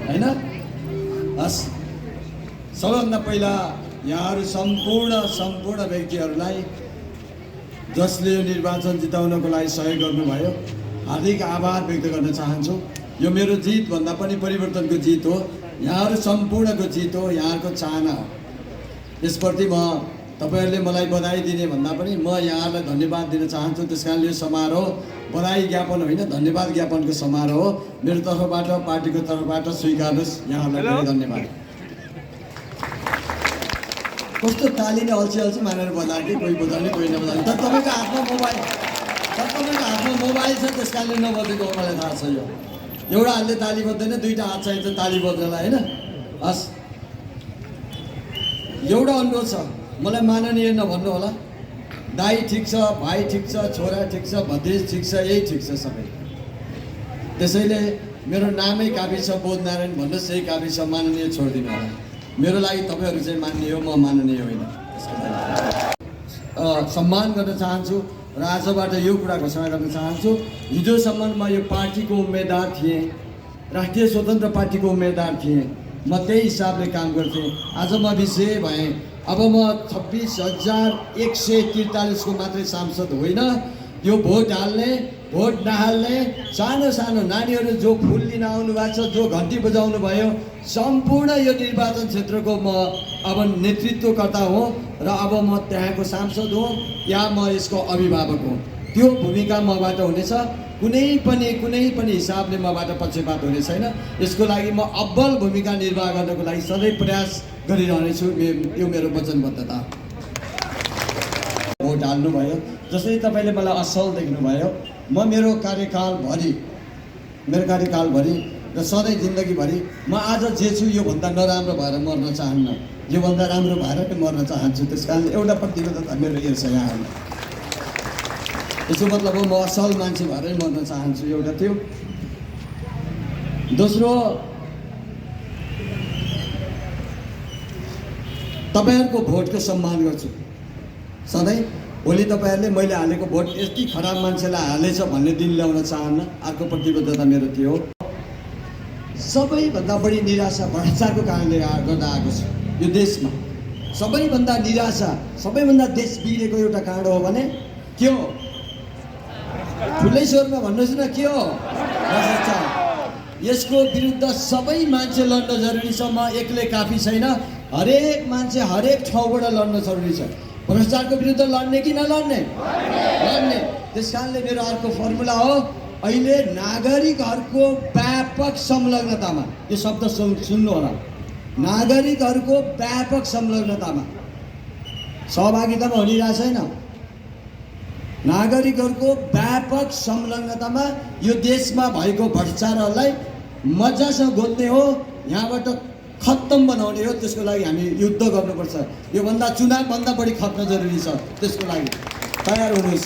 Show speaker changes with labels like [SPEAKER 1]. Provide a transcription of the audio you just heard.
[SPEAKER 1] हैन। हस्, सबभन्दा पहिला यहाँहरू सम्पूर्ण व्यक्तिहरूलाई जसले यो निर्वाचन जिताउनको लागि सहयोग गर्नुभयो, हार्दिक आभार व्यक्त गर्न चाहन्छु। यो मेरो जित भन्दा पनि परिवर्तनको जित हो, यहाँहरू सम्पूर्णको जित हो, यहाँको चाहना हो। यसप्रति म तपाईहरूले मलाई बधाई दिने भन्दा पनि म यहाँहरूलाई धन्यवाद दिन चाहन्छु। त्यसकारणले यो समारोह बधाई ज्ञापन होइन, धन्यवाद ज्ञापनको समारोह हो। मेरो तर्फबाट, पार्टीको तर्फबाट स्वीकार्नुहोस्। यहाँहरूलाई धेरै धन्यवाद। कस्तो तालीले अल्छी मानेर बजाएको, कोही बजाउने कोही नबजाउने। तर तपाईँको हातमा मोबाइल छ, त्यस कारणले नबजेको मलाई थाहा छ। यो एउटा हातले ताली बज्दैन, दुईवटा हात चाहिन्छ ताली बज्नलाई, होइन। हस्, एउटा अनुरोध छ, मलाई माननीय नभन्नु होला। दाई ठिक छ, भाइ ठिक छ, छोरा ठिक छ, भतिज ठिक छ, यही ठिक छ सबै। त्यसैले मेरो नामै काफी छ, बोधनारायण भन्नुहोस्, यही काफी छ, माननीय छोडिदिनु होला। मेरो लागि तपाईँहरू चाहिँ मान्य हो, म माननीय होइन। सम्मान गर्न चाहन्छु र आजबाट यो कुरा घोषणा गर्न चाहन्छु। हिजोसम्म म यो पार्टीको उम्मेदवार थिएँ, राष्ट्रिय स्वतन्त्र पार्टीको उम्मेदवार थिएँ, म त्यही हिसाबले काम गर्थेँ। आज म विजय भएँ। अब म 26,143 को मात्रै सांसद होइन। यो भोट हाल्ने, भोट नहाल्ने सानो नानीहरू जो फुल लिन आउनु भएको छ, जो घन्टी बजाउनु भयो, सम्पूर्ण यो निर्वाचन क्षेत्रको म अब नेतृत्वकर्ता हो र अब म त्यहाँको सांसद हो, या म यसको अभिभावक हो। त्यो भूमिका मबाट हुनेछ। कुनै पनि हिसाबले मबाट पक्षपात हुने छैन। यसको लागि म अब्बल भूमिका निर्वाह गर्नको लागि सधैँ प्रयास गरिरहनेछु। यो मेरो वचनबद्धता। भोट हाल्नुभयो, जसरी तपाईँले मलाई असल देख्नुभयो, म मेरो कार्यकालभरि र सधैँ जिन्दगीभरि म आज जे छु योभन्दा नराम्रो भएर मर्न चाहन्न, योभन्दा राम्रो भएर मर्न चाहन्छु। त्यस कारण एउटा प्रतिबद्धता मेरो यो छ यहाँहरूलाई। यसो मतलब हो, म असल मान्छे भएरै मर्न चाहन्छु, एउटा त्यो। दोस्रो, तपाईँहरूको भोटको सम्मान गर्छु सधैँ। भोलि तपाईँहरूले मैले हालेको भोट यति खराब मान्छेलाई हालेछ भन्ने दिन ल्याउन चाहन्न। अर्को प्रतिबद्धता मेरो त्यो हो। सबैभन्दा बढी निराशा भ्रष्टाचारको कारणले गर्दा आएको छ यो देशमा। सबैभन्दा निराशा, सबैभन्दा देश बिग्रेको एउटा कारण हो भने के हो? ठुलै स्वरमा भन्नुहोस् न, के हो? भ्रष्टाचार। यसको विरुद्ध सबै मान्छे लड्न जरुरी छ। म एक्लै काफी छैन, हरेक मान्छे हरेक ठाउँबाट लड्न जरुरी छ। भ्रष्टाचारको विरुद्ध लड्ने कि नलड्ने? लड्ने। त्यस कारणले मेरो अर्को फर्मुला हो, अहिले नागरिकहरूको व्यापक संलग्नतामा, यो शब्द सुन्नु होला, नागरिकहरूको व्यापक संलग्नतामा, सहभागितामा भनिरहेको छैन, नागरिकहरूको व्यापक संलग्नतामा यो देशमा भएको भ्रष्टाचारहरूलाई मजासँग गोल्ने हो, यहाँबाट खत्तम बनाउने हो। त्यसको लागि हामी युद्ध गर्नुपर्छ। योभन्दा चुनावभन्दा बढी खप्न जरुरी छ। त्यसको लागि तयार हुनुहोस्।